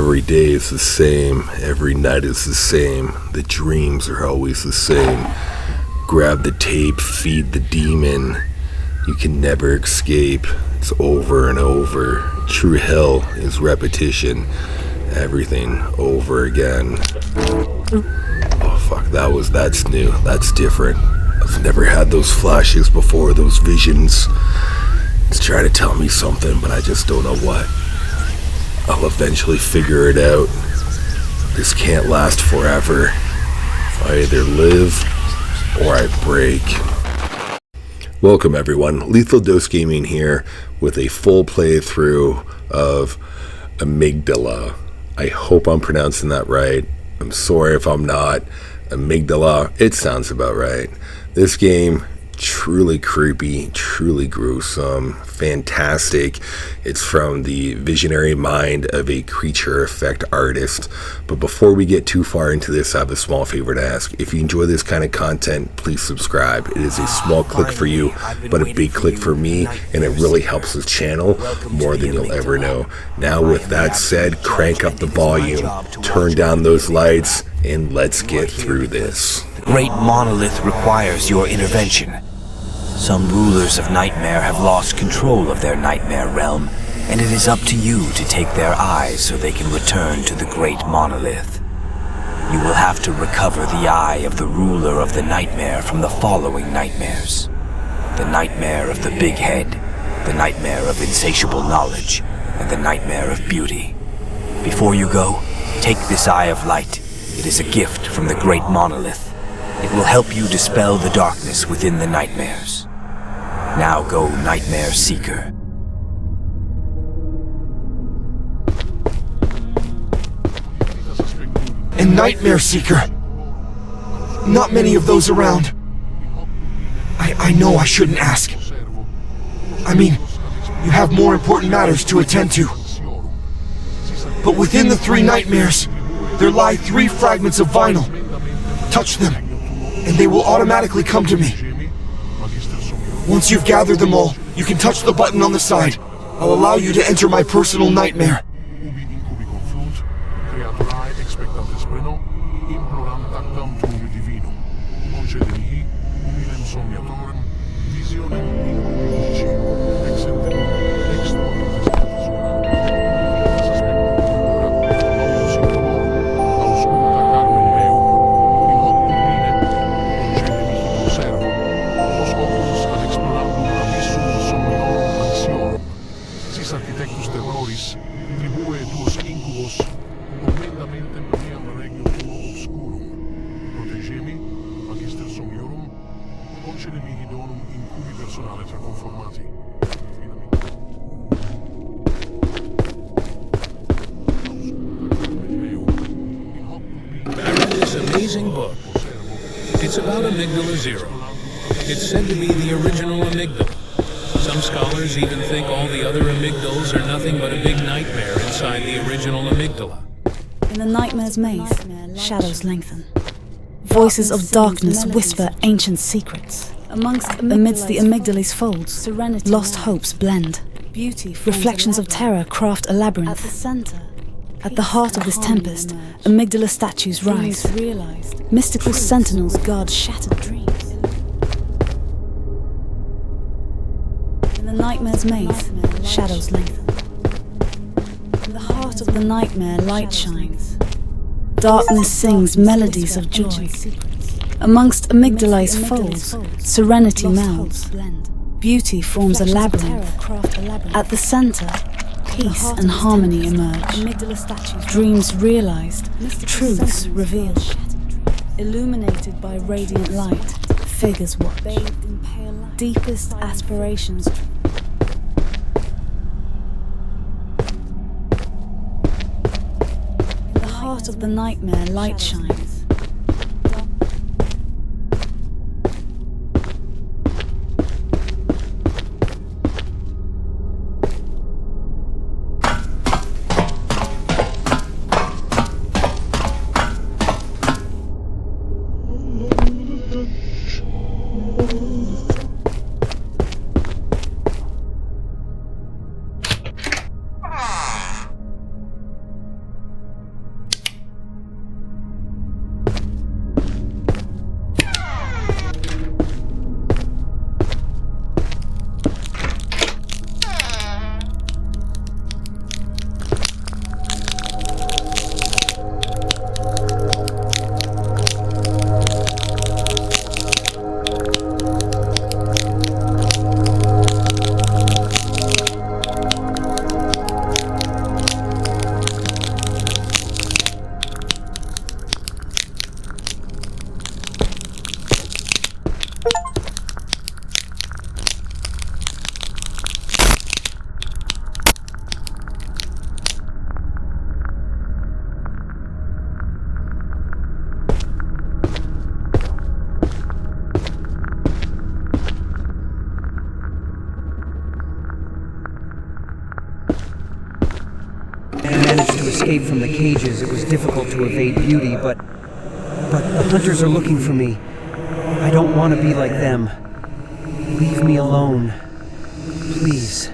Every day is the same, every night is the same, the dreams are always the same. Grab the tape, feed the demon, you can never escape, it's over and over. True hell is repetition, everything over again. Oh fuck, that's new, that's different. I've never had those flashes before, those visions. It's trying to tell me something, but I just don't know what. I'll eventually figure it out. This can't last forever. I either live or I break. Welcome everyone, Lethal Dose Gaming here with a full playthrough of Amygdala. I hope I'm pronouncing that right. I'm sorry if I'm not. Amygdala, it sounds about right. This game, truly creepy, truly gruesome, fantastic. It's from the visionary mind of a creature effect artist. But before we get too far into this, I have a small favor to ask. If you enjoy this kind of content, please subscribe. It is a small click for you, but a big click for me, and it really helps the channel more than you'll ever know. Now with that said, crank up the volume, turn down those lights, and let's get through this. The great monolith requires your intervention. Some rulers of Nightmare have lost control of their Nightmare realm, and it is up to you to take their eyes so they can return to the great monolith. You will have to recover the eye of the ruler of the Nightmare from the following nightmares. The Nightmare of the Big Head, the Nightmare of Insatiable Knowledge, and the Nightmare of Beauty. Before you go, take this Eye of Light. It is a gift from the great monolith. It will help you dispel the darkness within the nightmares. Now go, Nightmare Seeker. And Nightmare Seeker. Not many of those around. I know I shouldn't ask. I mean, you have more important matters to attend to. But within the three nightmares, there lie 3 fragments of vinyl. Touch them, and they will automatically come to me. Once you've gathered them all, you can touch the button on the side. I'll allow you to enter my personal nightmare. Amazing book. It's about Amygdala Zero. It's said to be the original amygdala. Some scholars even think all the other amygdals are nothing but a big nightmare inside the original amygdala. In the nightmare's maze, shadows lengthen. Voices of darkness whisper ancient secrets. Amidst the amygdala's folds, lost hopes blend. Reflections of terror craft a labyrinth. At the heart of this tempest, amygdala statues rise. Mystical sentinels guard shattered dreams. In the nightmare's maze, shadows lengthen. In the heart of the nightmare, light shines. Darkness sings melodies of joy. Amongst amygdala's folds, serenity melds. Beauty forms a labyrinth. At the center, peace and harmony emerge. Dreams realized, truths revealed. Illuminated by radiant light, figures watch. Deepest aspirations. In the heart of the nightmare, light shines. escape from the cages, it was difficult to evade beauty, but the hunters are looking for me. I don't want to be like them. Leave me alone. Please.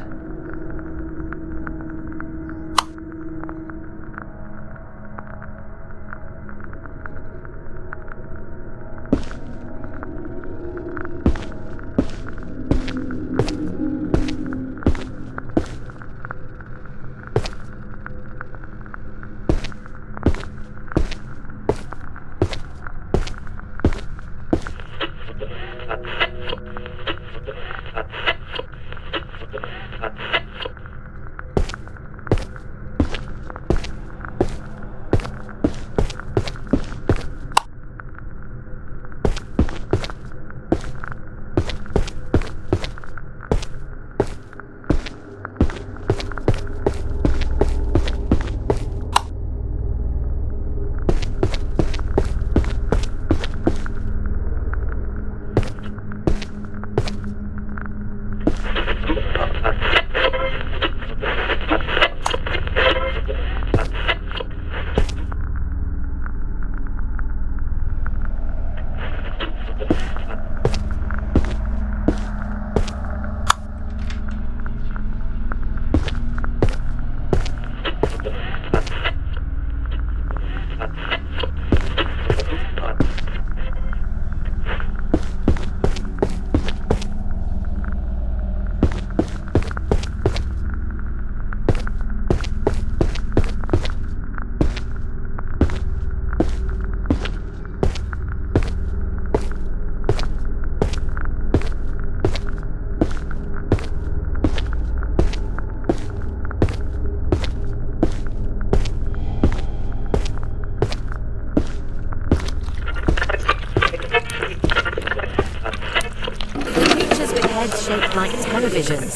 heads shaped like televisions.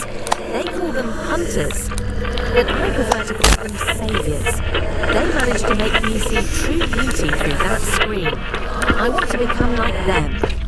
They call them hunters, but I prefer to call them saviors. They manage to make me see true beauty through that screen. I want to become like them.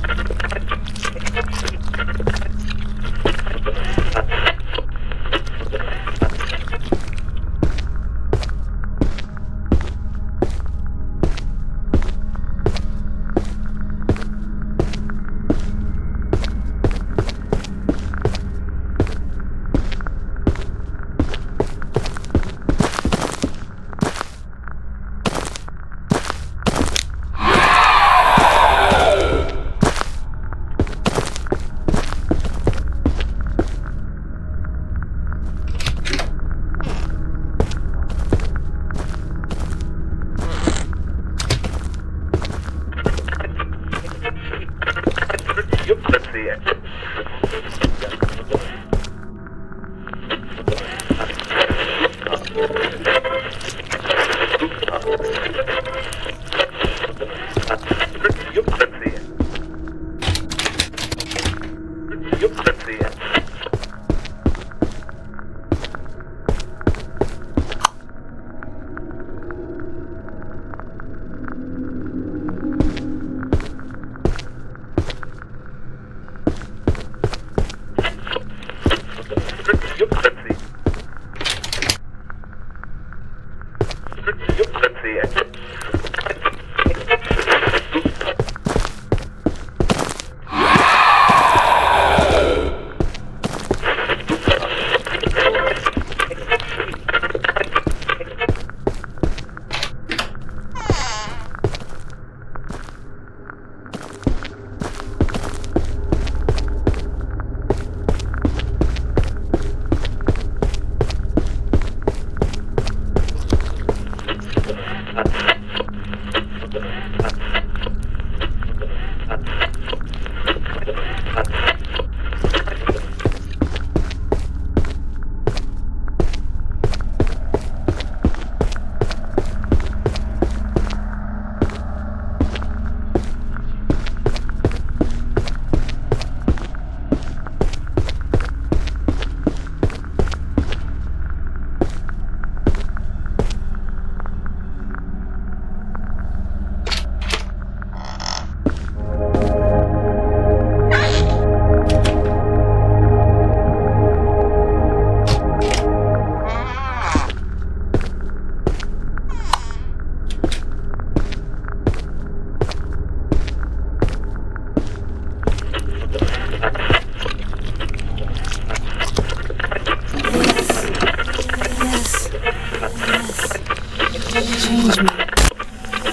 change me,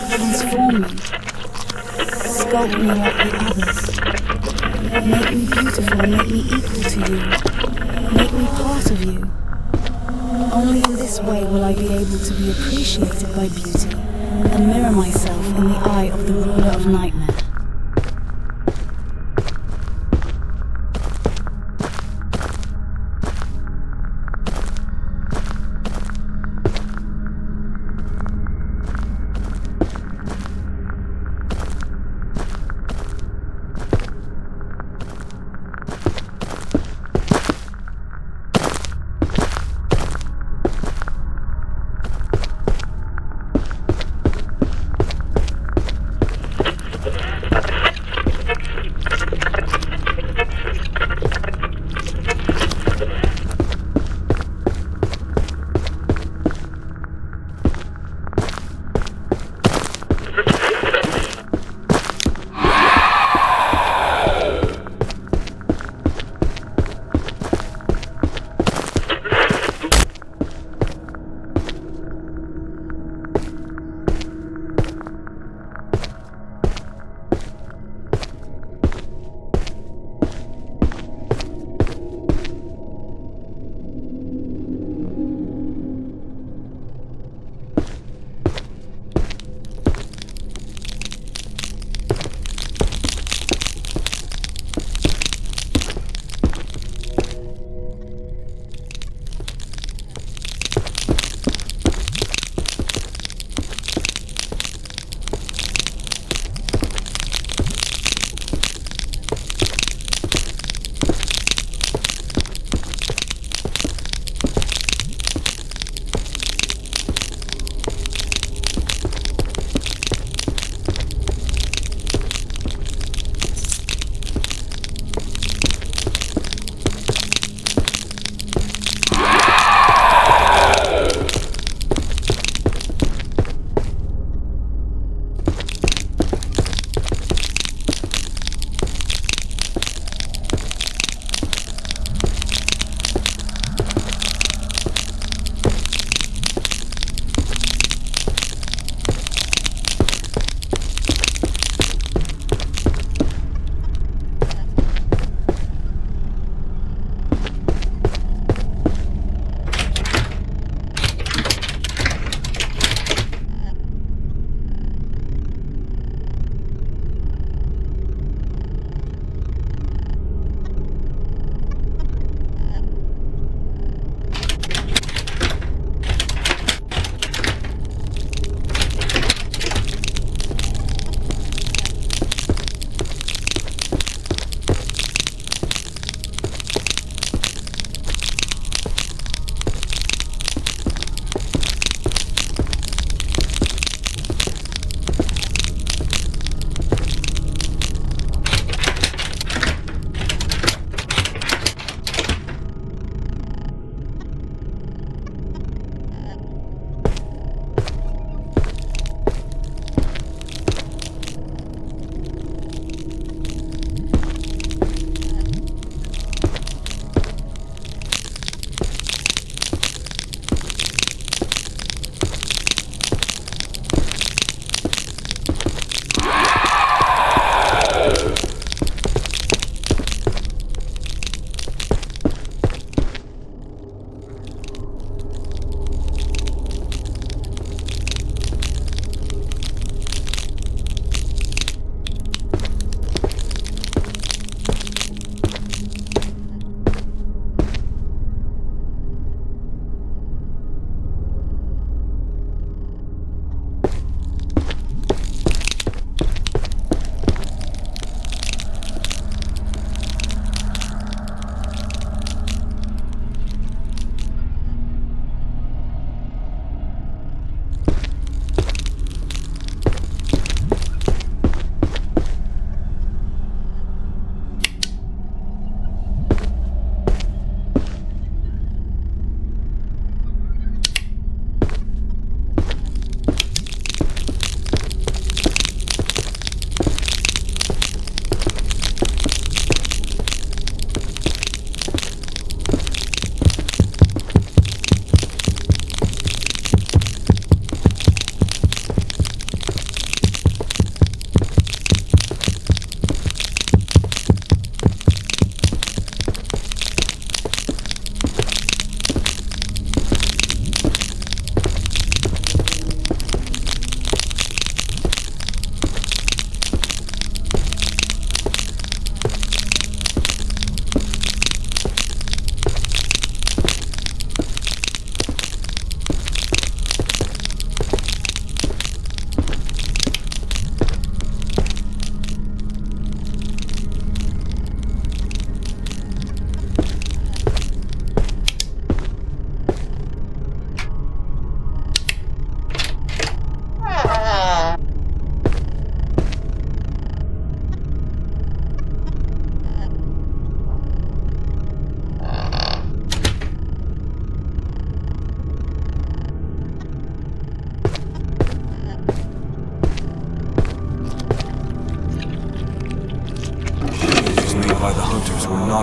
transform me, sculpt me like the others. Make me beautiful, make me equal to you, make me part of you. Only in this way will I be able to be appreciated by beauty and mirror myself in the eye of the ruler of nightmare.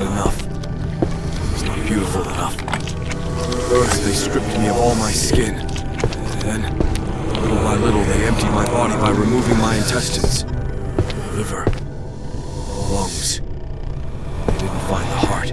enough. It's not beautiful enough. First, they stripped me of all my skin. Then, little by little, they emptied my body by removing my intestines, liver, lungs. They didn't find the heart.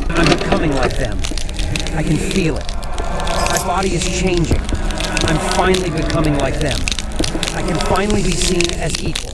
I'm becoming like them. I can feel it. My body is changing. I'm finally becoming like them. I can finally be seen as equal.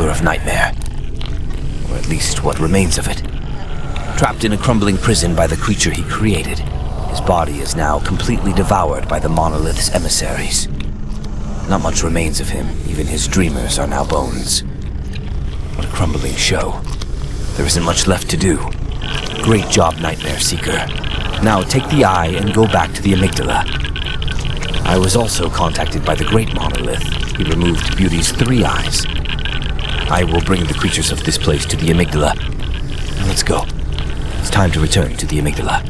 ruler of Nightmare. Or at least what remains of it. Trapped in a crumbling prison by the creature he created, his body is now completely devoured by the monolith's emissaries. Not much remains of him, even his dreamers are now bones. What a crumbling show. There isn't much left to do. Great job, Nightmare Seeker. Now take the eye and go back to the Amygdala. I was also contacted by the Great Monolith. He removed Beauty's 3 eyes. I will bring the creatures of this place to the Amygdala. Now let's go. It's time to return to the Amygdala.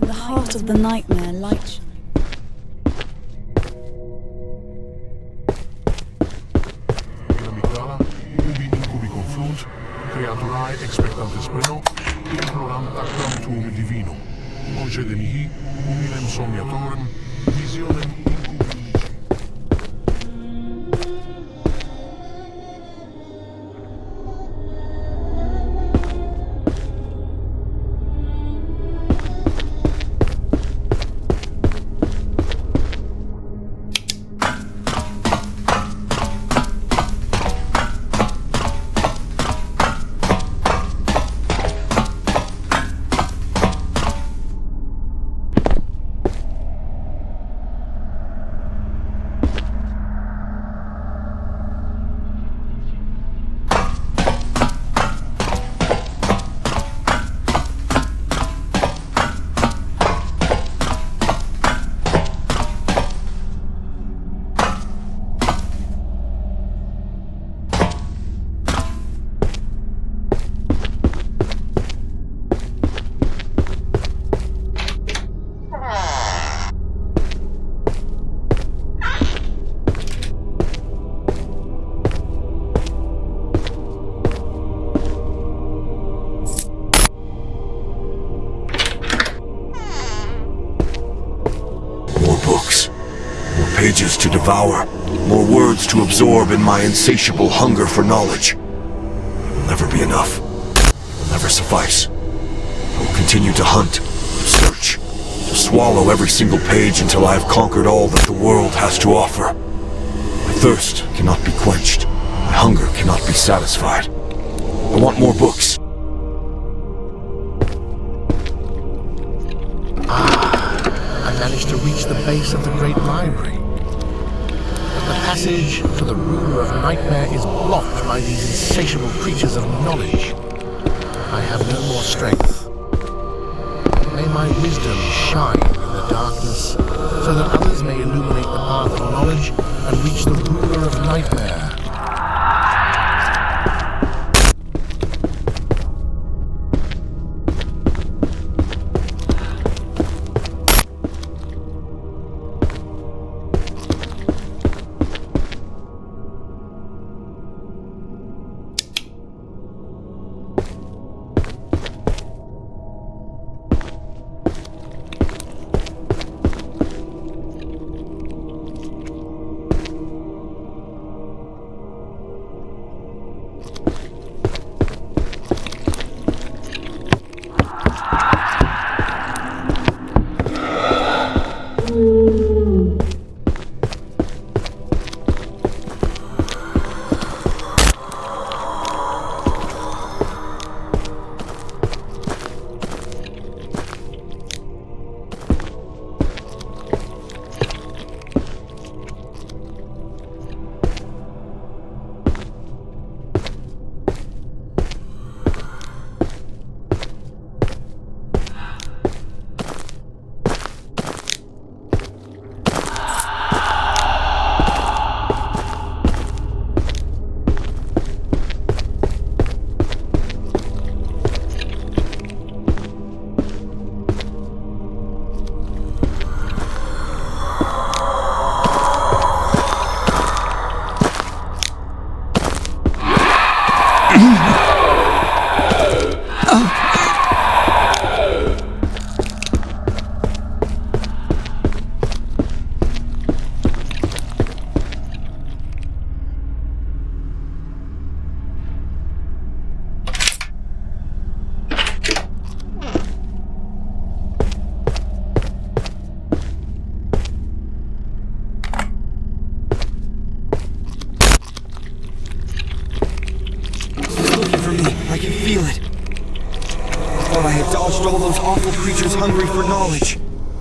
Heart of the nightmare light shine. In Amygdala, ubi incubi confrunt, creaturae expectantes pleno, implorant actam tuum divinum. Concede mihi, humilem somniatorem, visionem incubi. Pages to devour, more words to absorb in my insatiable hunger for knowledge. It will never be enough. It will never suffice. I will continue to hunt, to search, to swallow every single page until I have conquered all that the world has to offer. My thirst cannot be quenched. My hunger cannot be satisfied. I want more books. I managed to reach the base of the Great Library. But the passage to the ruler of Nightmare is blocked by these insatiable creatures of knowledge. I have no more strength. May my wisdom shine in the darkness, so that others may illuminate the path of knowledge and reach the ruler of Nightmare. hungry for knowledge.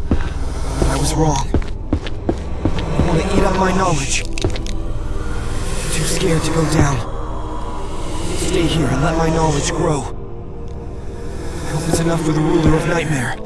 But I was wrong. I want to eat up my knowledge. Too scared to go down. Stay here and let my knowledge grow. I hope it's enough for the ruler of Nightmare.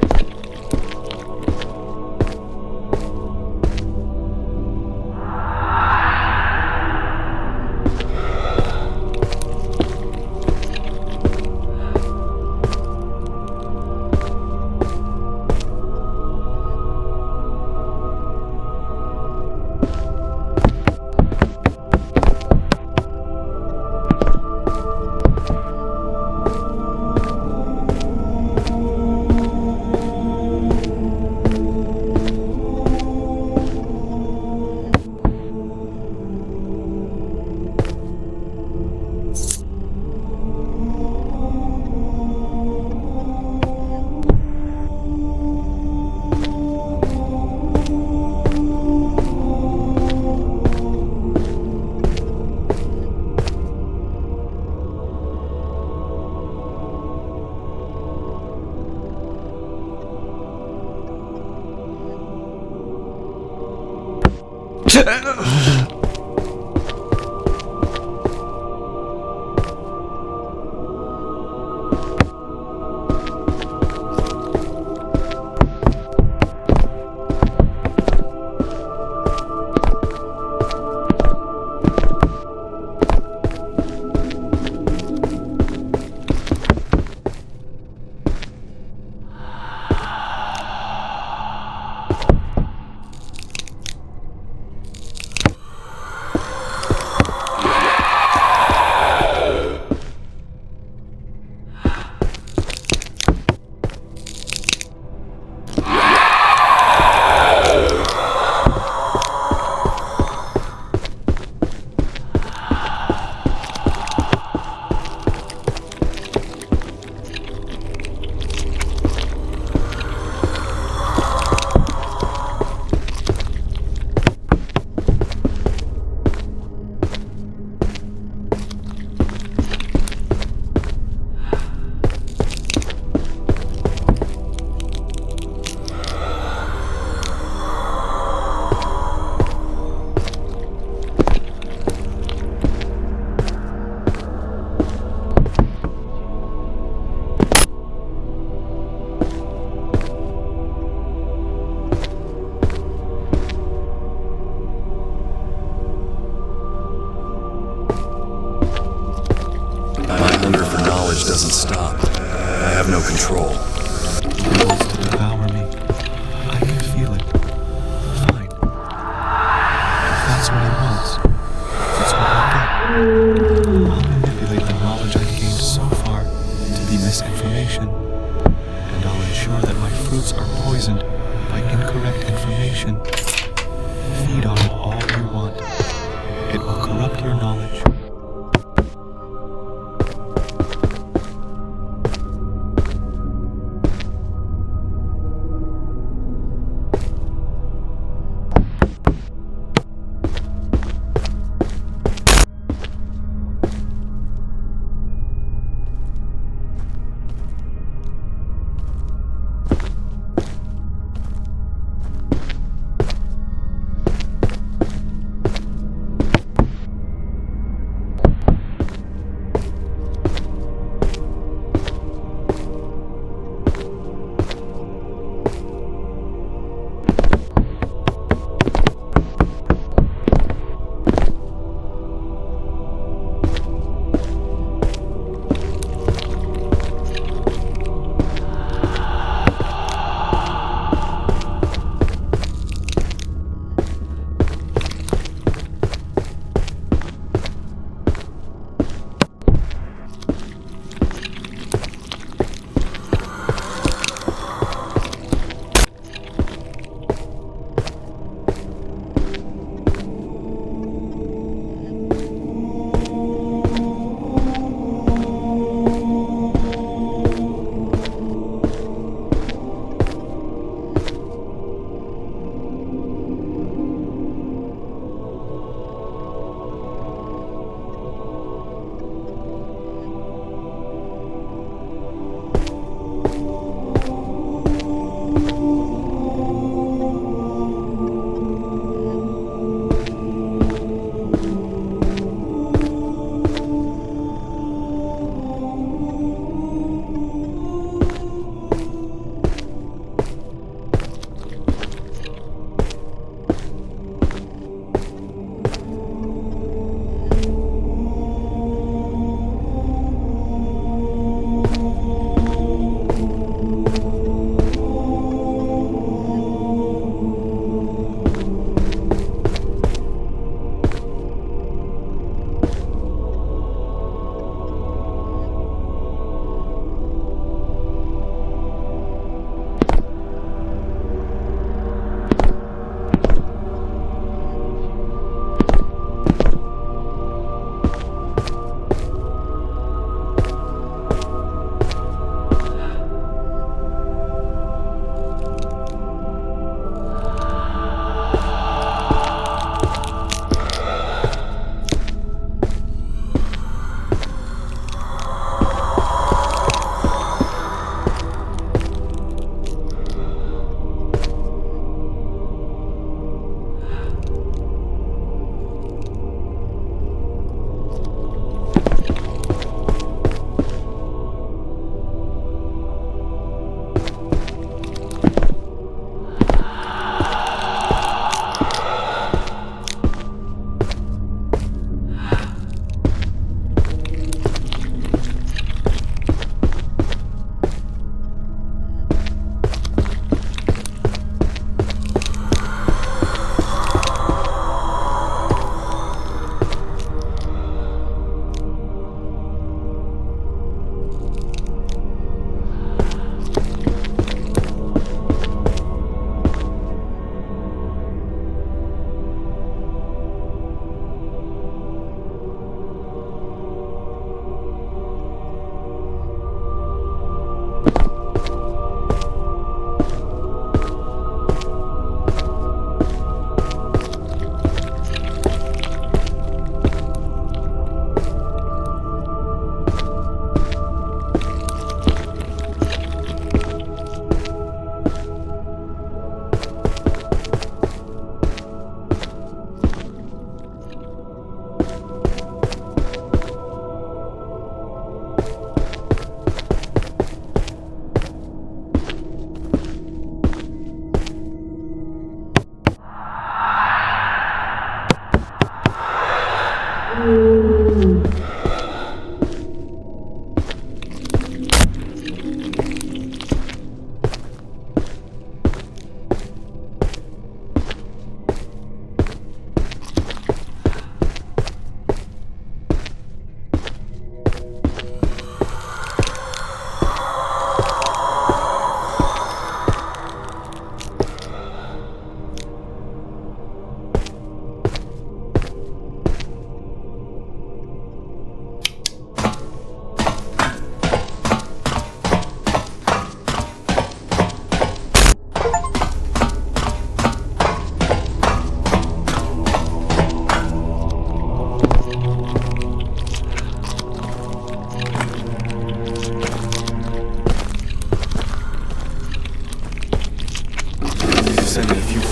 Doesn't stop. I have no control. He wants to devour me. I can feel it. Fine. If that's what he wants, that's what I'll get. I'll manipulate the knowledge I've gained so far to be misinformation. And I'll ensure that my fruits are poisoned by incorrect information. Feed on it all you want. It will corrupt your knowledge.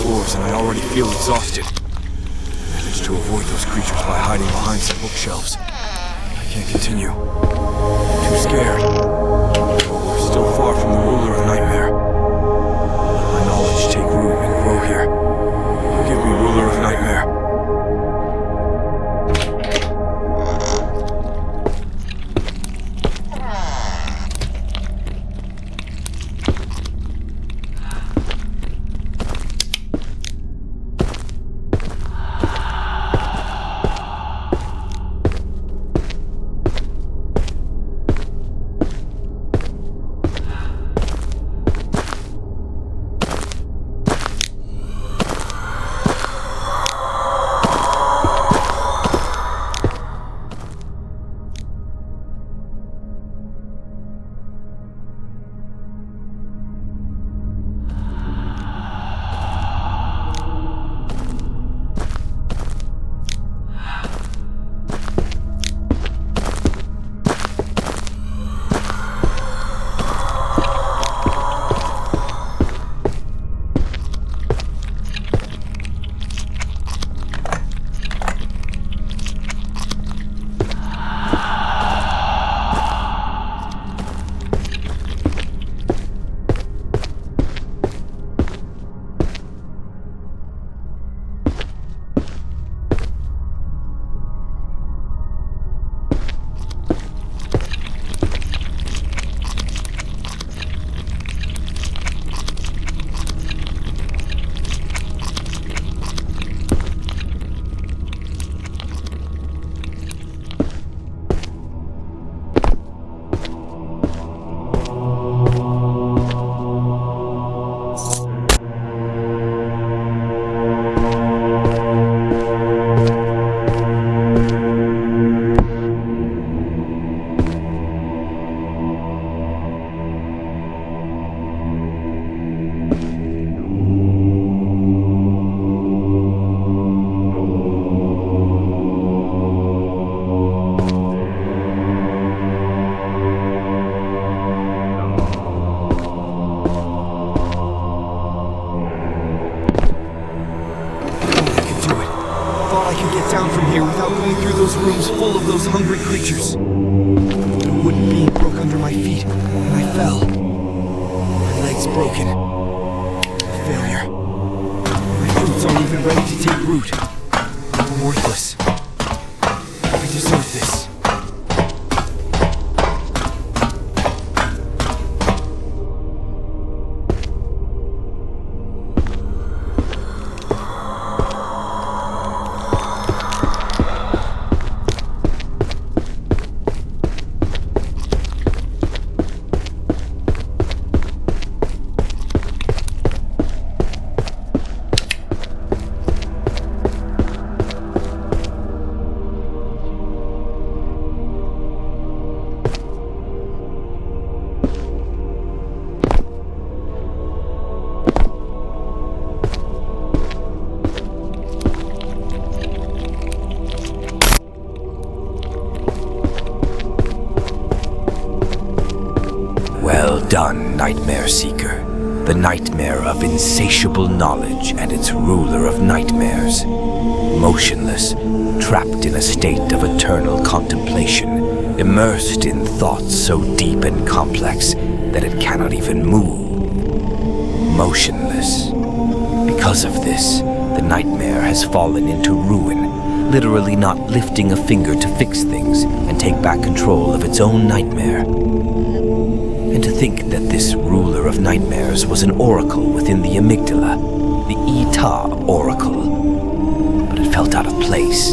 floors and I already feel exhausted. I managed to avoid those creatures by hiding behind some bookshelves. I can't continue. I'm too scared. We're still far from the ruler of Nightmare. Let my knowledge take root and grow here. Forgive me, ruler of Nightmare. Rooms full of those hungry creatures. A wooden beam broke under my feet, and I fell. My legs broken. Failure. My roots aren't even ready to take root. I'm worthless. I deserve this. Done, Nightmare Seeker. The nightmare of insatiable knowledge and its ruler of nightmares. Motionless, trapped in a state of eternal contemplation, immersed in thoughts so deep and complex that it cannot even move. Motionless. Because of this, the nightmare has fallen into ruin, literally not lifting a finger to fix things and take back control of its own nightmare. And to think that this ruler of nightmares was an oracle within the Amygdala, the Eta Oracle. But it felt out of place,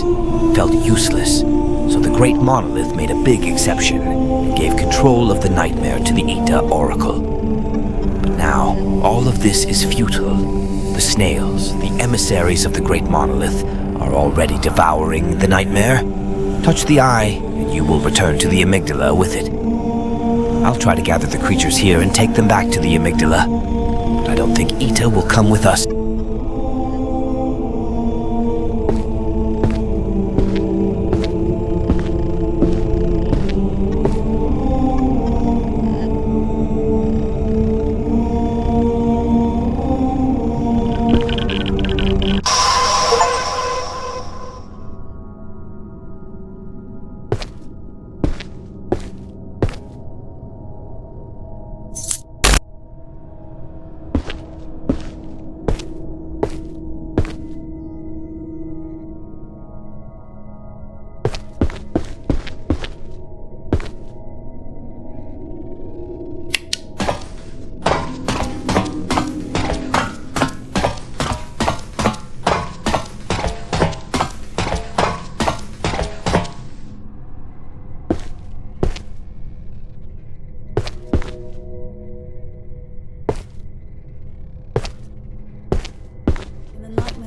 felt useless, so the Great Monolith made a big exception and gave control of the nightmare to the Eta Oracle. But now, all of this is futile. The snails, the emissaries of the Great Monolith, are already devouring the nightmare. Touch the eye, and you will return to the Amygdala with it. I'll try to gather the creatures here and take them back to the Amygdala. But I don't think Eta will come with us.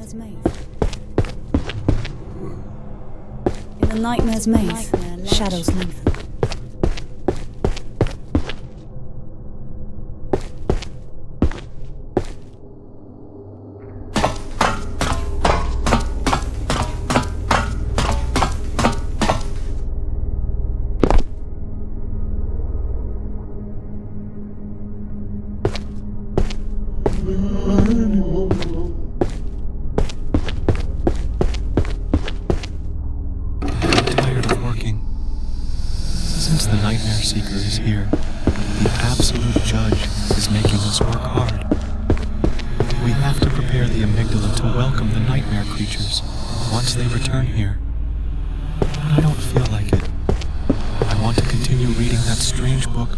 nightmare's maze. In the nightmare's maze, shadows lengthen. Since the Nightmare Seeker is here, the absolute judge is making us work hard. We have to prepare the amygdala to welcome the nightmare creatures once they return here. But I don't feel like it. I want to continue reading that strange book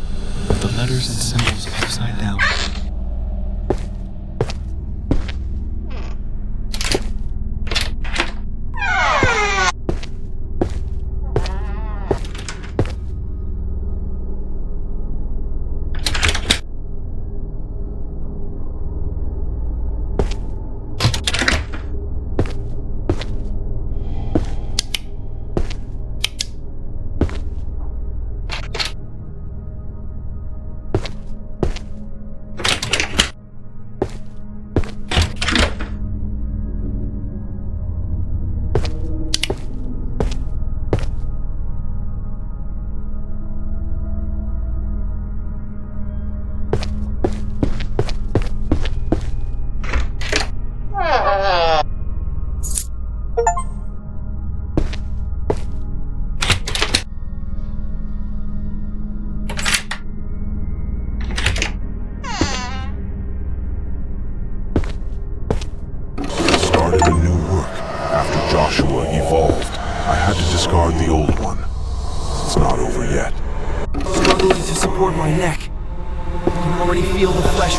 with the letters and symbols upside down.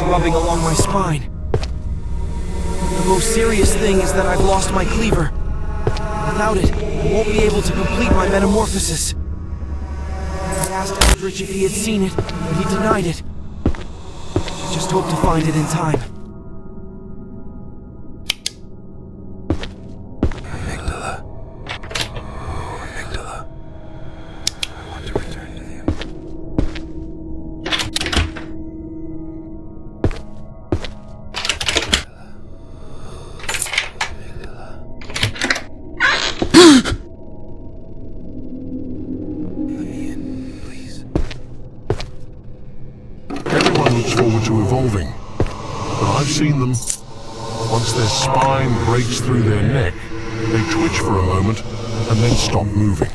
Rubbing along my spine. The most serious thing is that I've lost my cleaver. Without it, I won't be able to complete my metamorphosis. I asked Eldritch if he had seen it, but he denied it. I just hope to find it in time. Amygdala. Oh, Amygdala. I want to return to the forward to evolving, but I've seen them. Once their spine breaks through their neck, they twitch for a moment and then stop moving.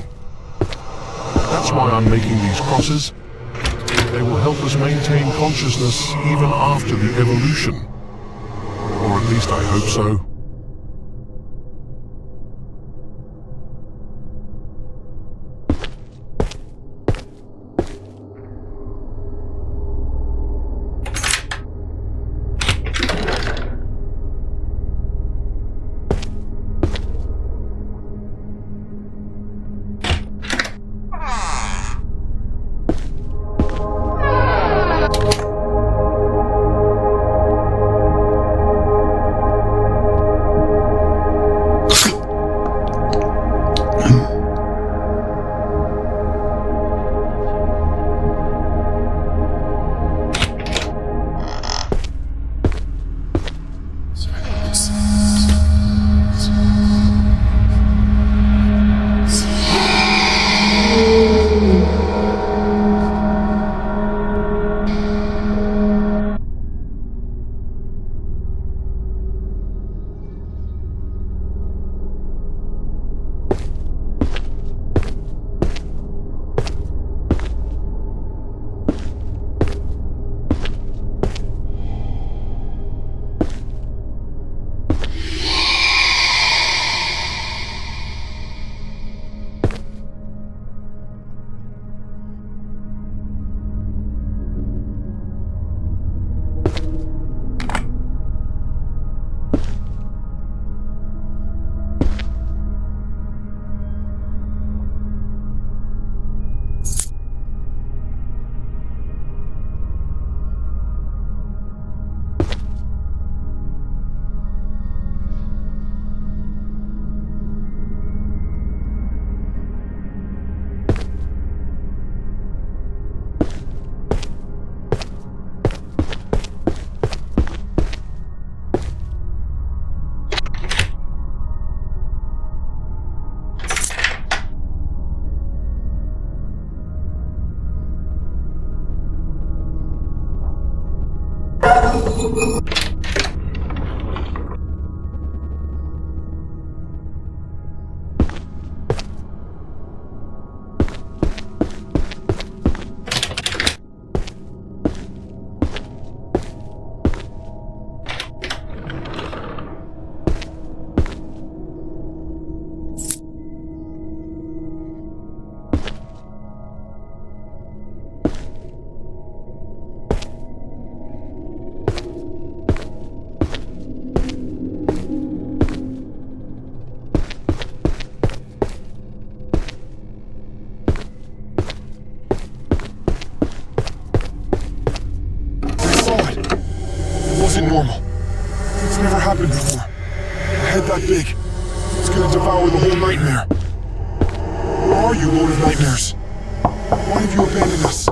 That's why I'm making these crosses. They will help us maintain consciousness even after the evolution. Or at least I hope so. head that big. It's gonna devour the whole nightmare. Where are you, Lord of Nightmares? Why have you abandoned us?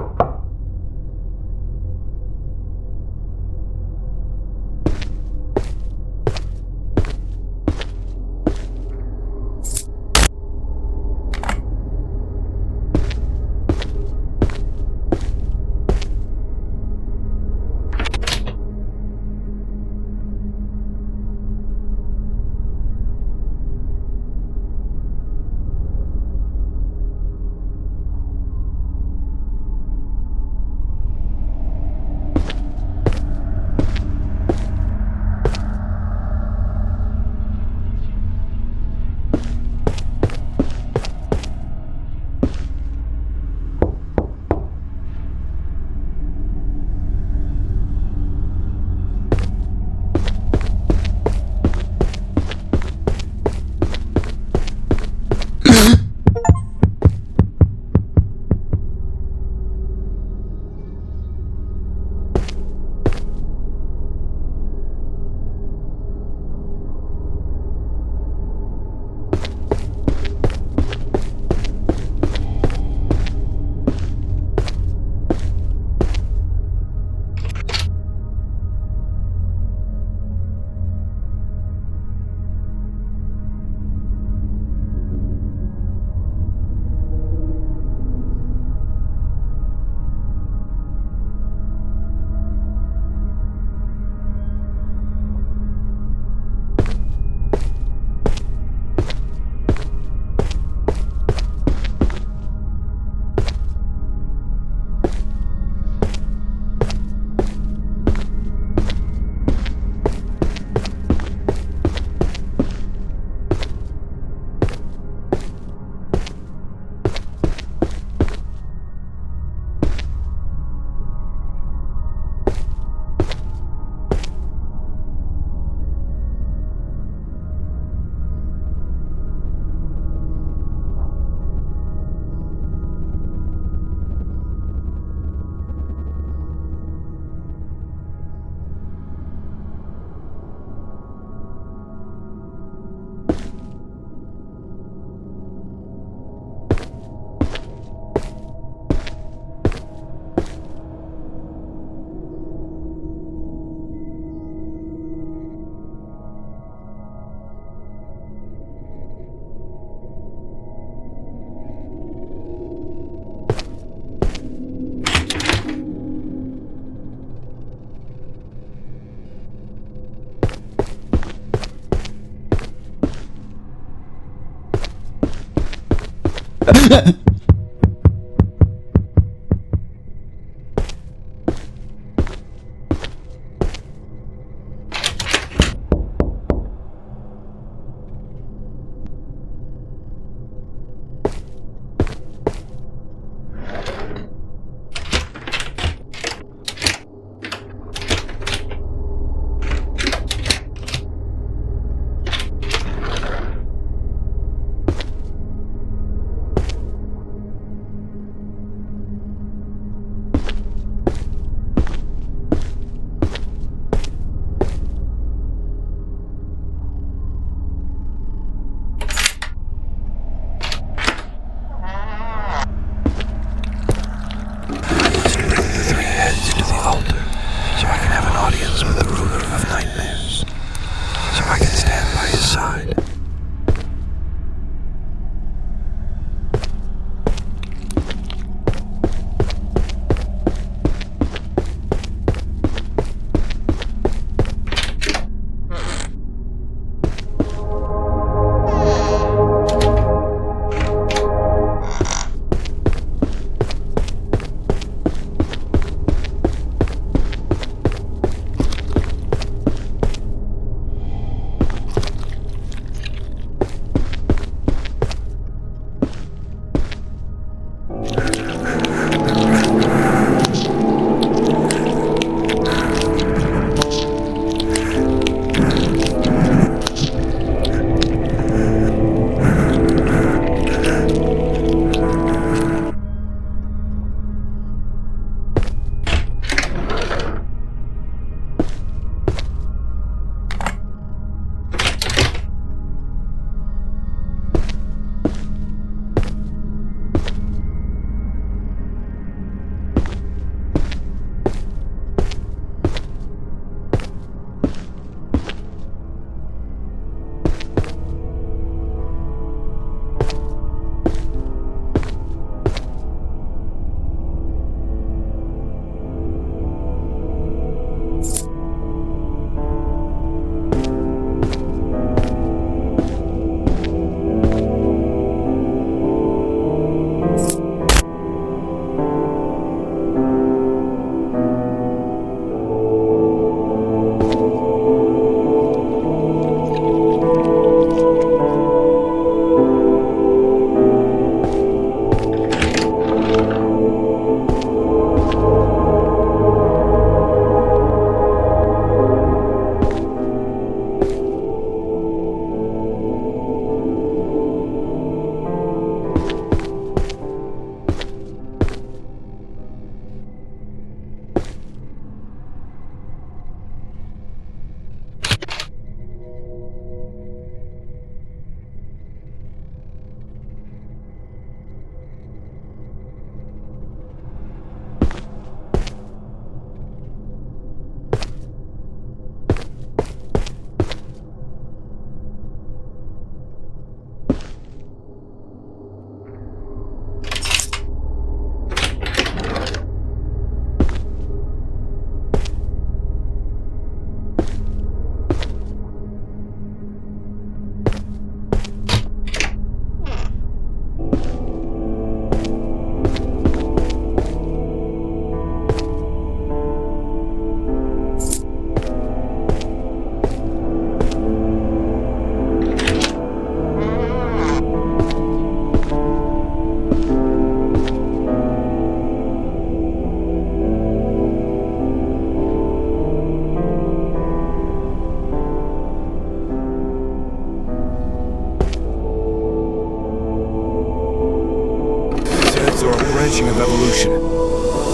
branching of evolution. A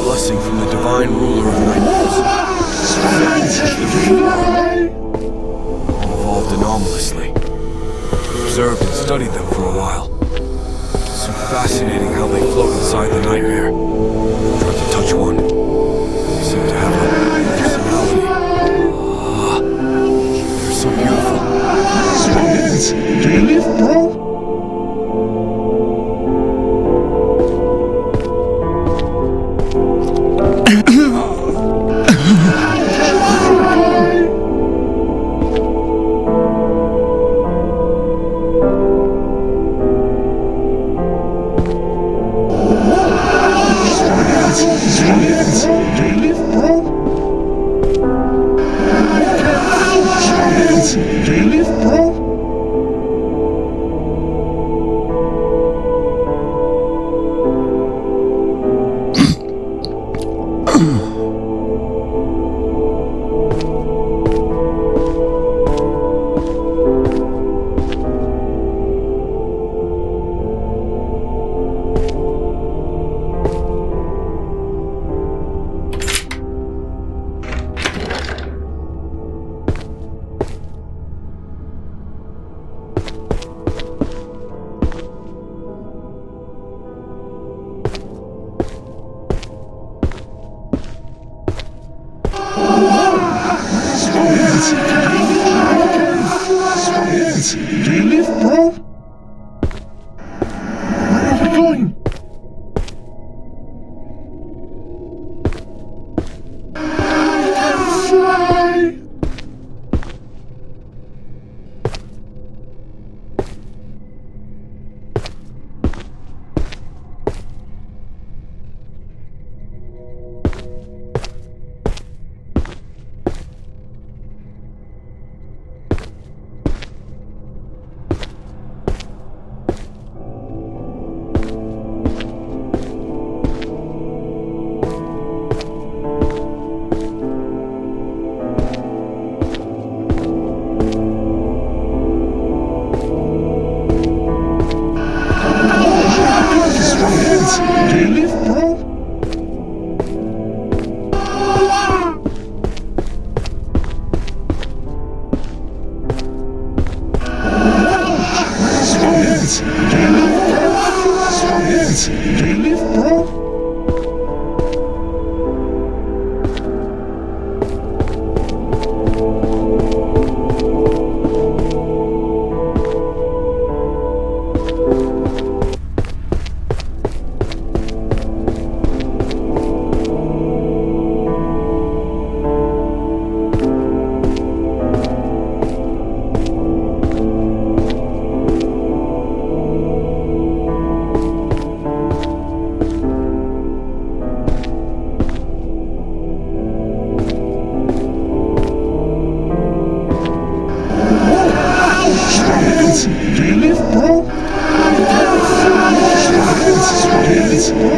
blessing from the divine ruler of nightmares. All evolved anomalously. Observed and studied them for a while. So fascinating how they float inside the nightmare. Tried to touch one. They seem to have a personality. They're so beautiful. Do you live, bro? Do you live, bro? Where are we going? I can fly! Do you live, bro? Do you live, bro? Do you live, bro?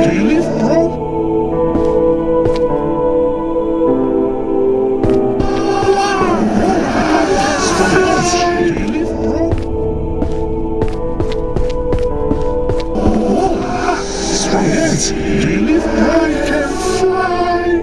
Do you live, bro? Do you live, bro? I can fly!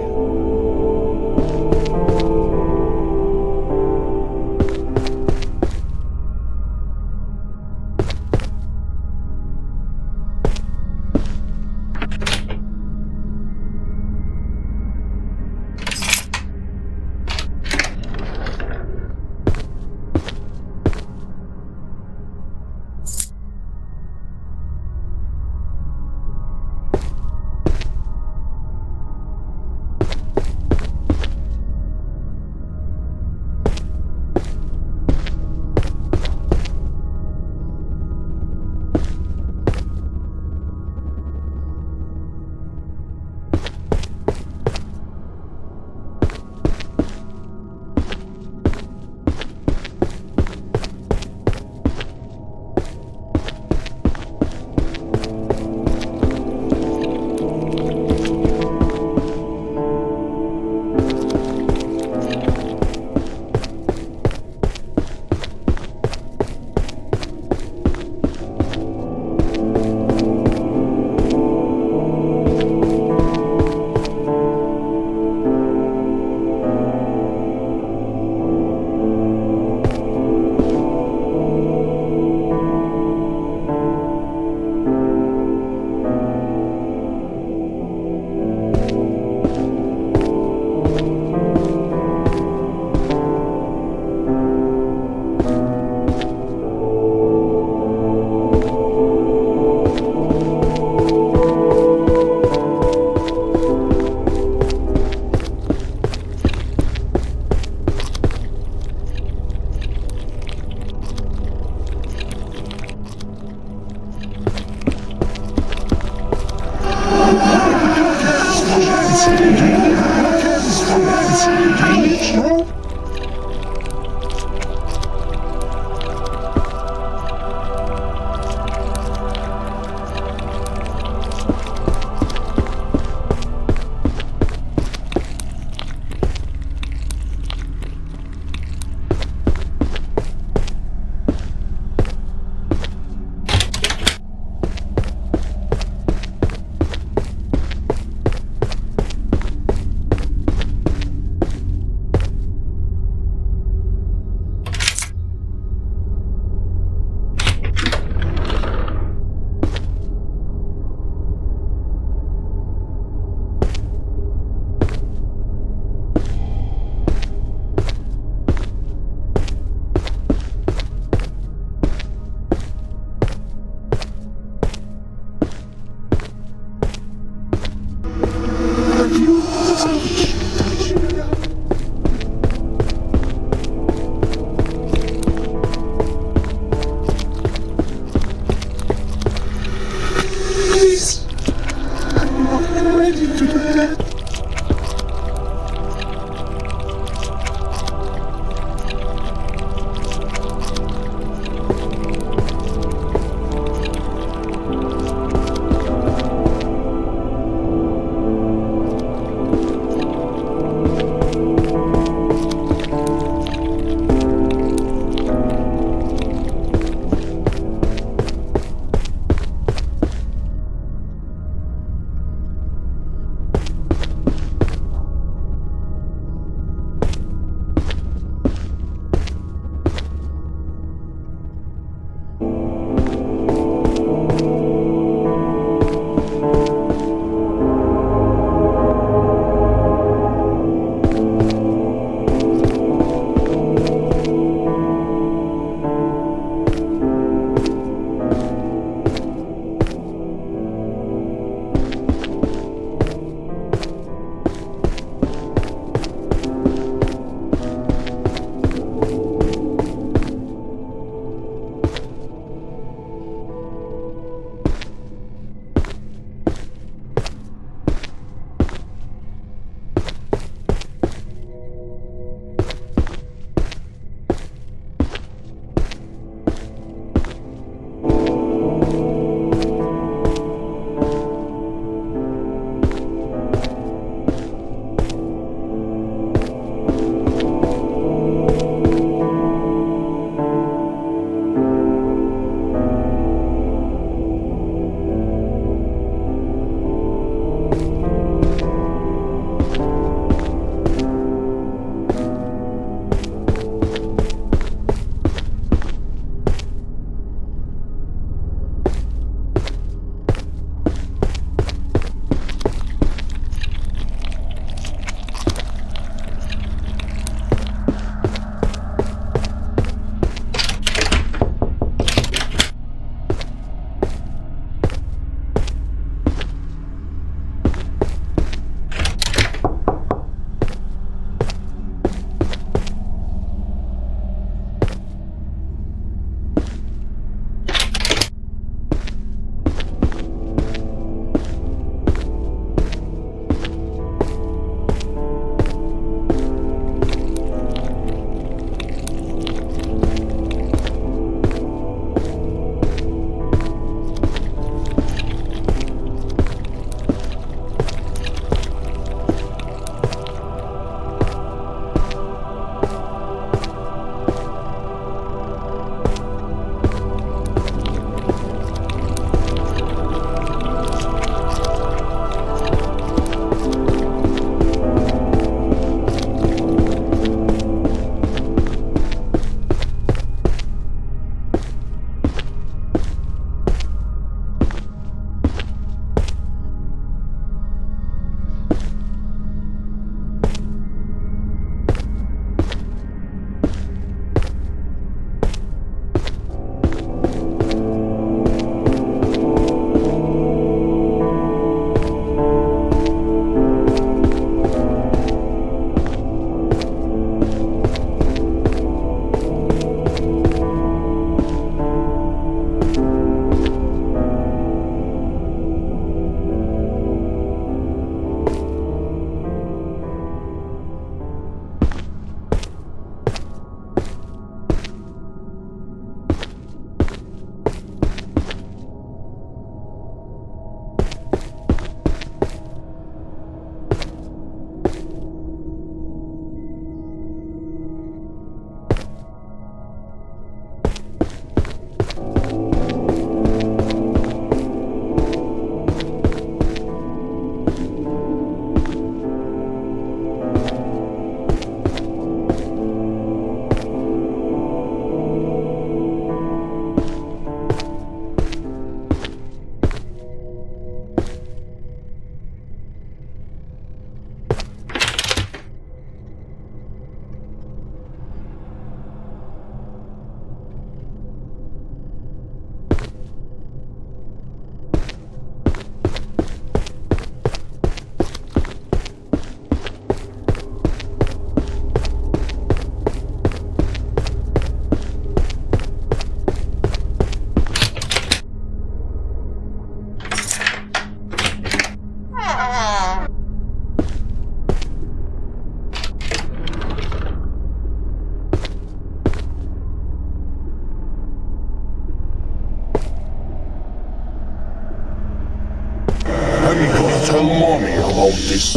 tell mommy about this.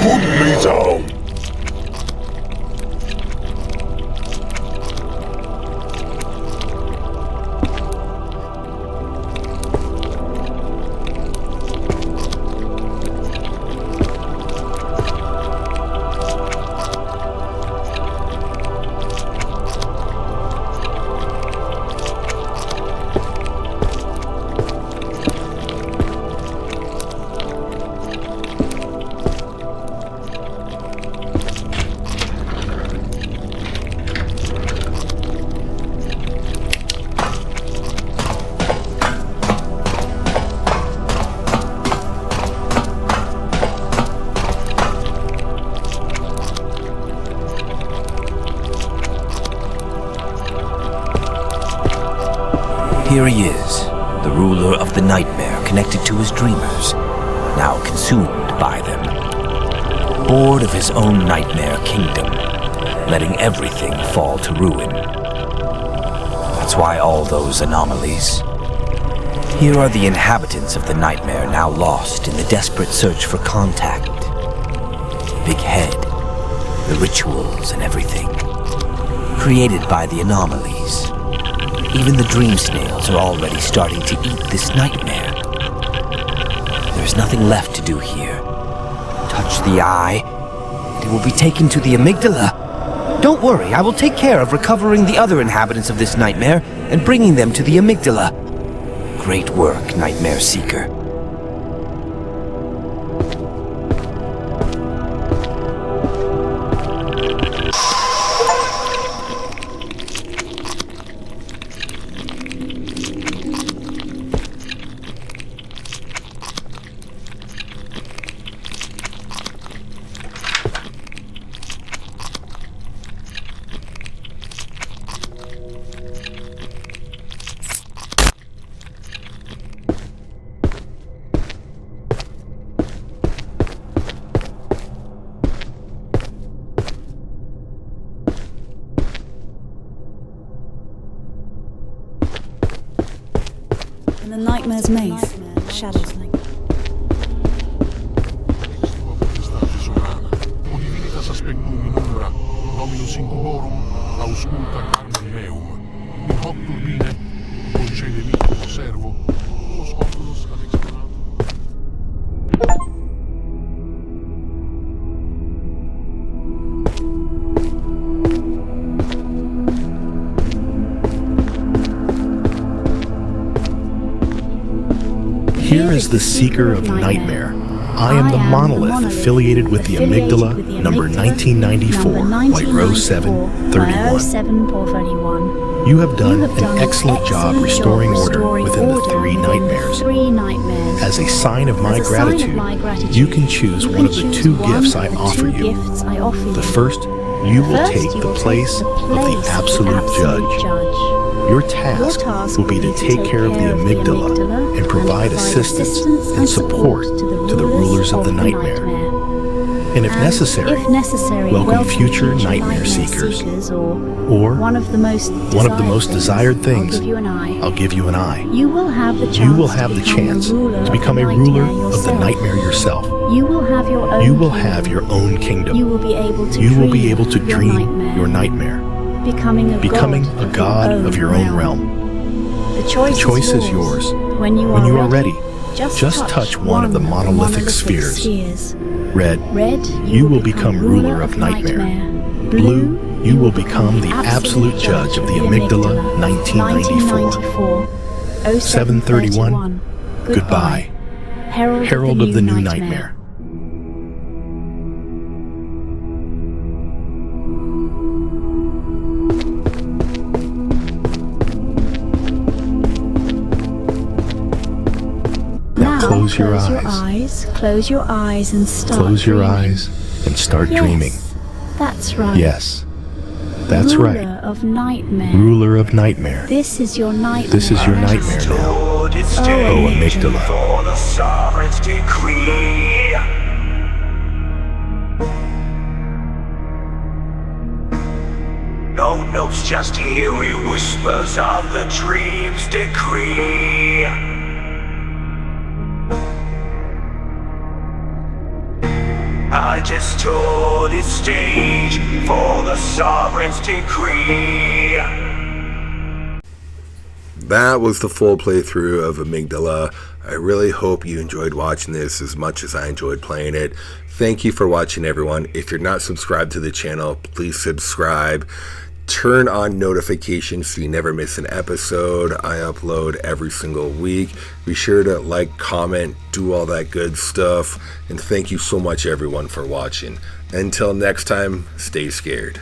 Put me down. Here he is, the ruler of the nightmare connected to his dreamers, now consumed by them. Bored of his own nightmare kingdom, letting everything fall to ruin. That's why all those anomalies. Here are the inhabitants of the nightmare now lost in the desperate search for contact. Big head, the rituals and everything, created by the anomalies. Even the dream snails are already starting to eat this nightmare. There's nothing left to do here. Touch the eye, and it will be taken to the amygdala. Don't worry, I will take care of recovering the other inhabitants of this nightmare and bringing them to the amygdala. Great work, Nightmare Seeker. In the nightmare's maze, shadows link. Here is the Seeker of Nightmare. I am the monolith affiliated with the Amygdala, number 1994, White Rose 731. You have done an excellent job restoring order within the three nightmares. As a sign of my gratitude, you can choose one of the two gifts I offer you. The first, you will take the place of the absolute judge. Your task will be to take care of the amygdala and provide assistance and support to the rulers of the nightmare. And if necessary, welcome future nightmare seekers. Or one of the most desired things, I'll give you an eye. You will have the chance to become a ruler of the nightmare yourself. You will have your own kingdom. You will be able to dream your nightmare. Becoming a god of your own realm. The choice is yours. When you are ready, just touch one of the monolithic spheres. Red, you will become ruler of nightmare. Blue, you will become the absolute judge of the Amygdala 1994. 731, goodbye. Herald of the new nightmare. Close your eyes and start dreaming. That's right. Yes, that's right. Ruler of nightmare. This is your nightmare now. Oh, Amygdala. No notes, just eerie whispers of the dream's decree. I just toured its stage for the sovereign's decree. That was the full playthrough of Amygdala. I really hope you enjoyed watching this as much as I enjoyed playing it. Thank you for watching, everyone. If you're not subscribed to the channel, please subscribe. Turn on notifications so you never miss an episode. I upload every single week. Be sure to like, comment, do all that good stuff. And thank you so much, everyone, for watching. Until next time, stay scared.